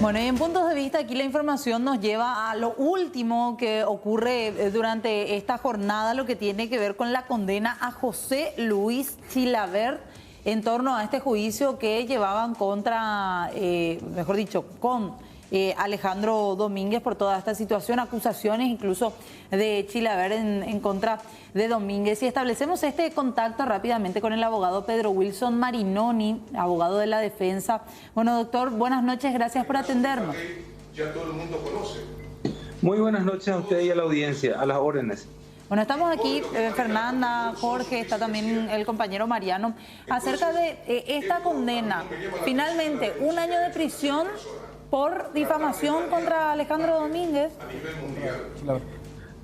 Bueno, y en puntos de vista, aquí la información nos lleva a lo último que ocurre durante esta jornada, lo que tiene que ver con la condena a José Luis Chilavert en torno a este juicio que llevaban contra, mejor dicho, con Alejandro Domínguez por toda esta situación, acusaciones incluso de Chilavert en contra de Domínguez. Y establecemos este contacto rápidamente con el abogado Pedro Wilson Marinoni, abogado de la defensa. Bueno, doctor, buenas noches, gracias por atendernos. Ya todo el mundo conoce. Muy buenas noches a usted y a la audiencia, a las órdenes. Bueno, estamos aquí, Fernanda, Jorge, está también el compañero Mariano, acerca de esta condena. Finalmente, 1 año de prisión por difamación contra Alejandro Domínguez.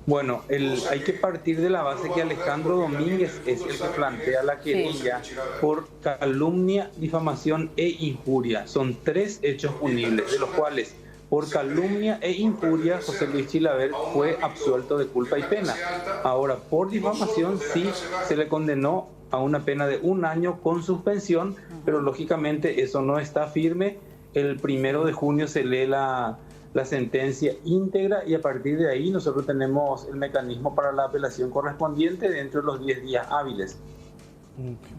Bueno, hay que partir de la base que Alejandro Domínguez es el que plantea la querella por calumnia, difamación e injuria. Son 3 hechos punibles, de los cuales por calumnia e injuria José Luis Chilavert fue absuelto de culpa y pena. Ahora, por difamación sí se le condenó a una pena de 1 año con suspensión, pero lógicamente eso no está firme. El 1 de junio se lee la sentencia íntegra y a partir de ahí nosotros tenemos el mecanismo para la apelación correspondiente dentro de los 10 días hábiles.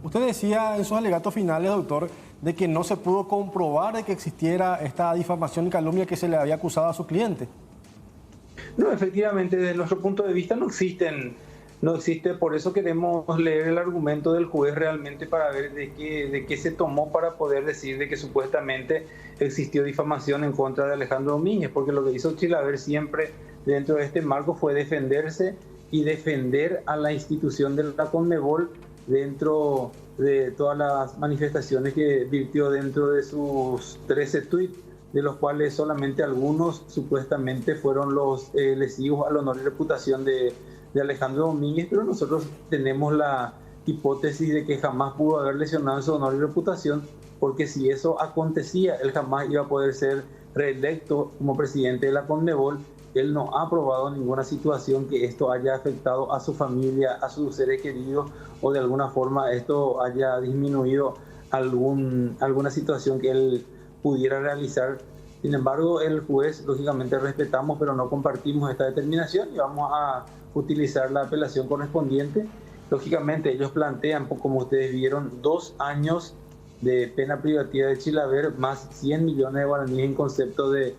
Usted decía en sus alegatos finales, doctor, de que no se pudo comprobar de que existiera esta difamación y calumnia que se le había acusado a su cliente. No, efectivamente, desde nuestro punto de vista no existe, por eso queremos leer el argumento del juez realmente para ver de qué se tomó para poder decir de que supuestamente existió difamación en contra de Alejandro Domínguez, porque lo que hizo Chilavert siempre dentro de este marco fue defenderse y defender a la institución de la Conmebol dentro de todas las manifestaciones que virtió dentro de sus 13 tweets, de los cuales solamente algunos supuestamente fueron los lesivos al honor y reputación de Alejandro Domínguez, pero nosotros tenemos la hipótesis de que jamás pudo haber lesionado su honor y reputación, porque si eso acontecía, él jamás iba a poder ser reelecto como presidente de la Conmebol. Él no ha probado ninguna situación que esto haya afectado a su familia, a sus seres queridos, o de alguna forma esto haya disminuido alguna situación que él pudiera realizar. Sin embargo, el juez, lógicamente respetamos, pero no compartimos esta determinación y vamos a utilizar la apelación correspondiente. Lógicamente, ellos plantean, como ustedes vieron, 2 años de pena privativa de Chilavert más 100 millones de guaraníes en concepto de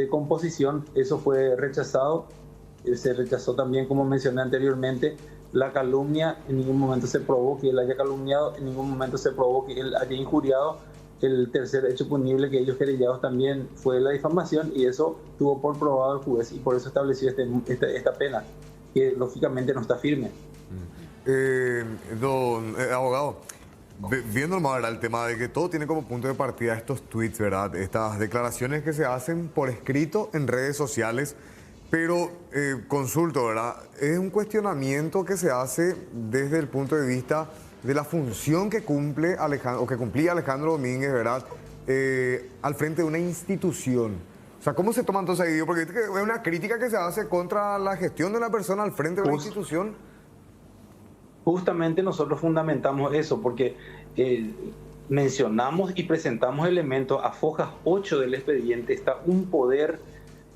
composición. Eso fue rechazado. Se rechazó también, como mencioné anteriormente, la calumnia. En ningún momento se probó que él haya calumniado, en ningún momento se probó que él haya injuriado. El tercer hecho punible que ellos querellados también fue la difamación, y eso tuvo por probado el juez y por eso estableció esta pena, que lógicamente no está firme. Abogado, viendo más el tema de que todo tiene como punto de partida estos tweets, ¿verdad? Estas declaraciones que se hacen por escrito en redes sociales, pero consulto, ¿verdad? Es un cuestionamiento que se hace desde el punto de vista de la función que cumple Alejandro, o que cumplía Alejandro Domínguez, ¿verdad? Al frente de una institución. O sea, ¿cómo se toma entonces ahí? Porque es una crítica que se hace contra la gestión de una persona al frente de una institución. Justamente nosotros fundamentamos eso, porque mencionamos y presentamos elementos. A fojas 8 del expediente está un poder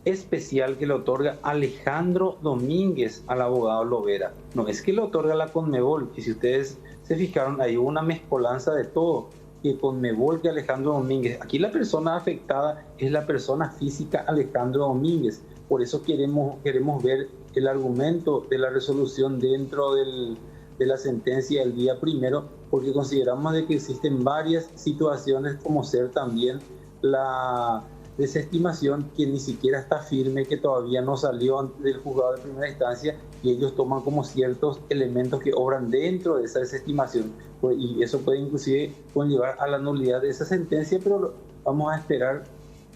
especial que le otorga Alejandro Domínguez al abogado Lovera. No es que le otorga la Conmebol, y si ustedes se fijaron, hay una mezcolanza de todo, que Conmebol, que Alejandro Domínguez. Aquí la persona afectada es la persona física Alejandro Domínguez. Por eso queremos ver el argumento de la resolución dentro de la sentencia del día 1, porque consideramos de que existen varias situaciones, como ser también la desestimación, que ni siquiera está firme, que todavía no salió del juzgado de primera instancia, y ellos toman como ciertos elementos que obran dentro de esa desestimación, y eso puede inclusive conllevar a la nulidad de esa sentencia, pero vamos a esperar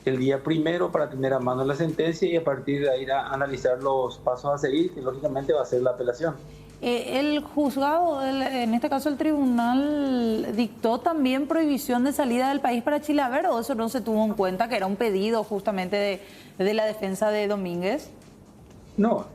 el día 1 para tener a mano la sentencia y a partir de ahí a analizar los pasos a seguir, que lógicamente va a ser la apelación. El juzgado, en este caso el tribunal, dictó también prohibición de salida del país para Chilavert, ¿o eso no se tuvo en cuenta, que era un pedido justamente de la defensa de Domínguez? No,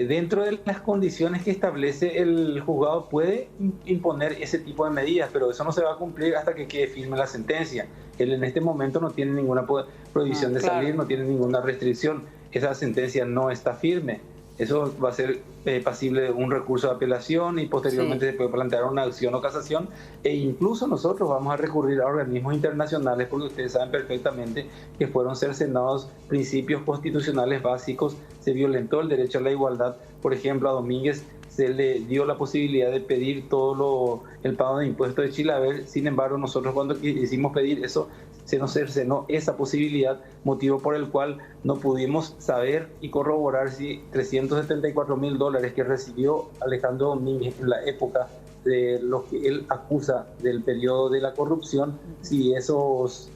dentro de las condiciones que establece el juzgado puede imponer ese tipo de medidas, pero eso no se va a cumplir hasta que quede firme la sentencia. Él en este momento no tiene ninguna prohibición de salir, no tiene ninguna restricción. Esa sentencia no está firme. Eso va a ser pasible de un recurso de apelación y posteriormente se puede plantear una acción o casación, e incluso nosotros vamos a recurrir a organismos internacionales porque ustedes saben perfectamente que fueron cercenados principios constitucionales básicos, se violentó el derecho a la igualdad. Por ejemplo, a Domínguez se le dio la posibilidad de pedir todo el pago de impuestos de Chilaver. Sin embargo, nosotros cuando quisimos pedir eso, se nos cercenó esa posibilidad, motivo por el cual no pudimos saber y corroborar si $374.000 que recibió Alejandro Domínguez en la época de lo que él acusa del periodo de la corrupción, si esos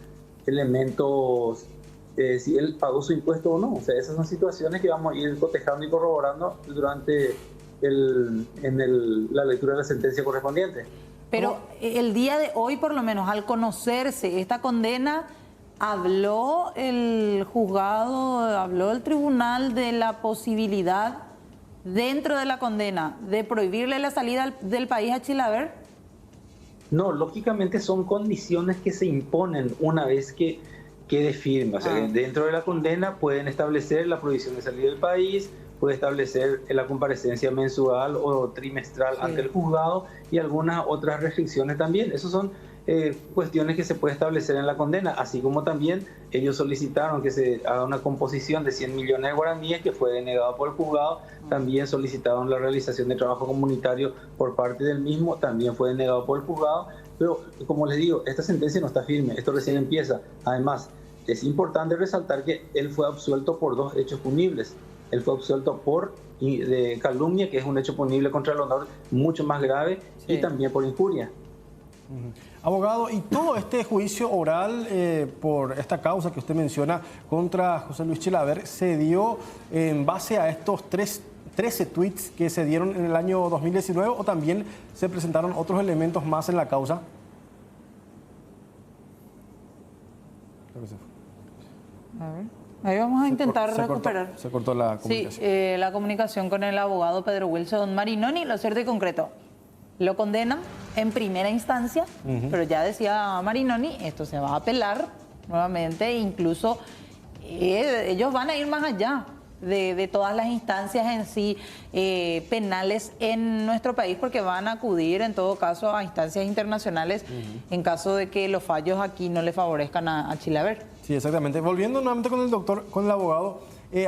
elementos, si él pagó su impuesto o no. O sea, esas son situaciones que vamos a ir cotejando y corroborando durante la lectura de la sentencia correspondiente. Pero el día de hoy, por lo menos, al conocerse esta condena, habló el juzgado, habló el tribunal de la posibilidad, dentro de la condena, de prohibirle la salida del país a Chilaver. No, lógicamente son condiciones que se imponen una vez que quede firme. O sea, dentro de la condena pueden establecer la prohibición de salir del país, puede establecer la comparecencia mensual o trimestral ante el juzgado y algunas otras restricciones también. Esas son cuestiones que se puede establecer en la condena, así como también ellos solicitaron que se haga una composición de 100 millones de guaraníes que fue denegado por el juzgado. También solicitaron la realización de trabajo comunitario por parte del mismo, también fue denegado por el juzgado. Pero como les digo, esta sentencia no está firme, esto recién empieza. Además, es importante resaltar que él fue absuelto por 2 hechos punibles. Él fue absuelto de calumnia, que es un hecho punible contra el honor mucho más grave, y también por injuria. Abogado, y todo este juicio oral por esta causa que usted menciona contra José Luis Chilaver se dio en base a estos 13 tweets que se dieron en el año 2019, o también se presentaron otros elementos más en la causa. A ver. Ahí vamos a intentar recuperar. Se cortó la comunicación. Sí, la comunicación con el abogado Pedro Wilson Marinoni. Lo cierto y concreto, lo condenan en primera instancia, pero ya decía Marinoni, esto se va a apelar nuevamente, e incluso ellos van a ir más allá de todas las instancias en sí penales en nuestro país, porque van a acudir en todo caso a instancias internacionales en caso de que los fallos aquí no le favorezcan a Chilaver. Sí, exactamente. Volviendo nuevamente con el doctor, con el abogado.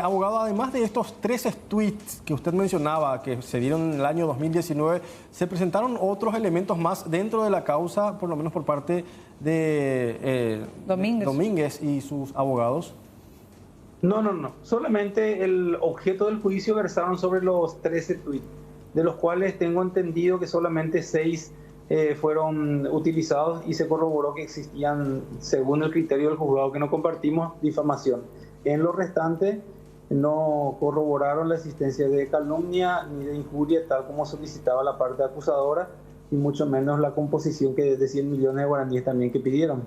Abogado, además de estos 13 tweets que usted mencionaba que se dieron en el año 2019, ¿se presentaron otros elementos más dentro de la causa, por lo menos por parte de Domínguez y sus abogados? No. Solamente el objeto del juicio versaron sobre los 13 tweets, de los cuales tengo entendido que solamente 6 fueron utilizados y se corroboró que existían, según el criterio del juzgado que no compartimos, difamación. En lo restante no corroboraron la existencia de calumnia ni de injuria, tal como solicitaba la parte acusadora, y mucho menos la composición que de 100 millones de guaraníes también que pidieron.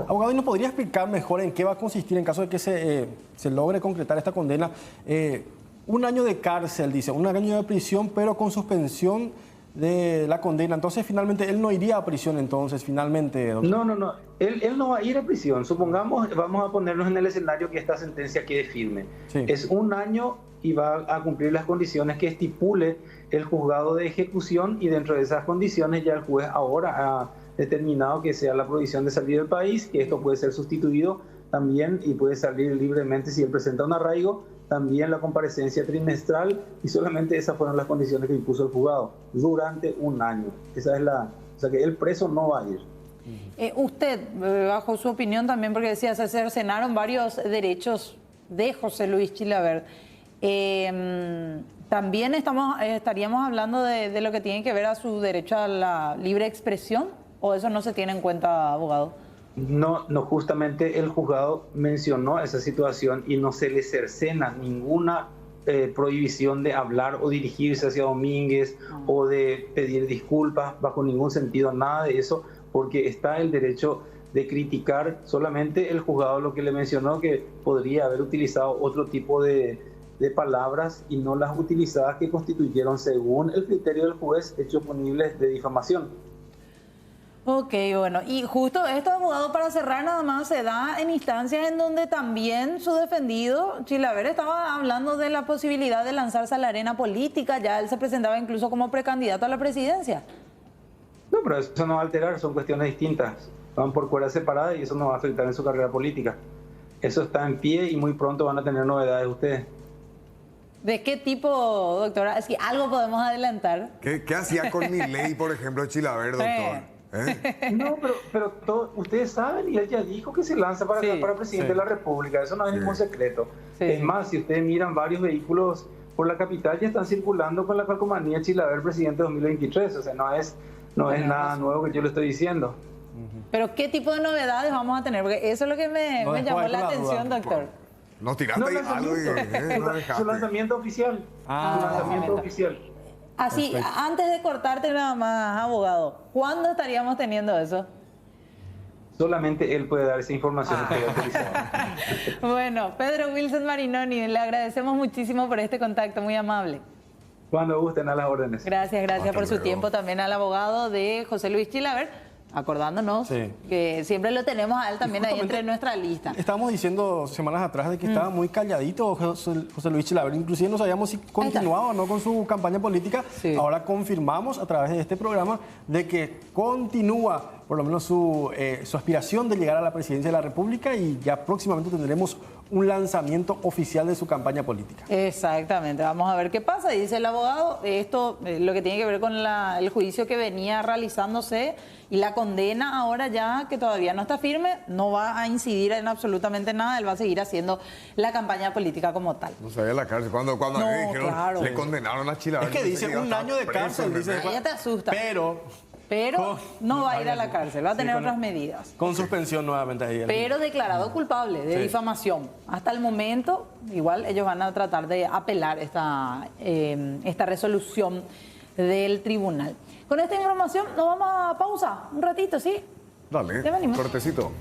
Abogado, ¿y nos podría explicar mejor en qué va a consistir en caso de que se logre concretar esta condena? 1 año de cárcel, dice, 1 año de prisión, pero con suspensión de la condena. Entonces, finalmente, él no iría a prisión, entonces, finalmente, doctor. No. Él no va a ir a prisión. Supongamos, vamos a ponernos en el escenario que esta sentencia quede firme. Sí. Es 1 año y va a cumplir las condiciones que estipule el juzgado de ejecución, y dentro de esas condiciones ya el juez ahora ha determinado que sea la prohibición de salir del país, que esto puede ser sustituido también y puede salir libremente si él presenta un arraigo, también la comparecencia trimestral, y solamente esas fueron las condiciones que impuso el juzgado durante 1 año. Esa es o sea que el preso no va a ir. Usted, bajo su opinión también, porque decía, se cercenaron varios derechos de José Luis Chilaver. También estaríamos hablando de lo que tiene que ver a su derecho a la libre expresión, ¿o eso no se tiene en cuenta, abogado? No, justamente el juzgado mencionó esa situación y no se le cercena ninguna prohibición de hablar o dirigirse hacia Domínguez o de pedir disculpas, bajo ningún sentido, nada de eso, porque está el derecho de criticar. Solamente el juzgado lo que le mencionó, que podría haber utilizado otro tipo de de palabras y no las utilizadas que constituyeron, según el criterio del juez, hechos punibles de difamación. Ok, bueno, y justo esto, abogado, para cerrar nada más, se da en instancias en donde también su defendido, Chilaver, estaba hablando de la posibilidad de lanzarse a la arena política, ya él se presentaba incluso como precandidato a la presidencia. No, pero eso no va a alterar, son cuestiones distintas, van por cuerdas separadas y eso no va a afectar en su carrera política. Eso está en pie y muy pronto van a tener novedades ustedes. ¿De qué tipo, doctora? Es que algo podemos adelantar. ¿Qué hacía con Milei, por ejemplo, Chilaver, doctor? No, pero ustedes saben, y él ya dijo que se lanza para presidente de la República, eso no es ningún secreto. Es más, si ustedes miran, varios vehículos por la capital ya están circulando con la calcomanía Chilaver presidente 2023, o sea, no es nada nuevo que yo le estoy diciendo. Pero ¿qué tipo de novedades vamos a tener? Porque eso es lo que me llamó la atención, doctor. Nos tiraste algo y su lanzamiento oficial. Su lanzamiento oficial. Así, antes de cortarte nada más, abogado, ¿cuándo estaríamos teniendo eso? Solamente él puede dar esa información que he autorizado. Bueno, Pedro Wilson Marinoni, le agradecemos muchísimo por este contacto, muy amable. Cuando gusten, a las órdenes. Gracias por su tiempo también al abogado de José Luis Chilaver, acordándonos que siempre lo tenemos a él también ahí entre nuestra lista. Estábamos diciendo semanas atrás de que estaba muy calladito José Luis Chilaver, inclusive no sabíamos si continuaba o no con su campaña política. Ahora confirmamos a través de este programa de que continúa por lo menos su aspiración de llegar a la presidencia de la República y ya próximamente tendremos un lanzamiento oficial de su campaña política. Exactamente, vamos a ver qué pasa. Dice el abogado, esto lo que tiene que ver con el juicio que venía realizándose y la condena ahora ya que todavía no está firme, no va a incidir en absolutamente nada, él va a seguir haciendo la campaña política como tal. No sabía la cárcel, cuando No, me dijeron, claro. le condenaron a Chilaver. Es que dice un año de cárcel, dice. Ya te asusta. Pero con- no va a ir a la cárcel, va a tener otras medidas. Con suspensión nuevamente ahí. Pero declarado culpable de difamación. Hasta el momento, igual ellos van a tratar de apelar esta resolución del tribunal. Con esta información nos vamos a pausa un ratito, ¿sí? Dale, Ya venimos. cortecito.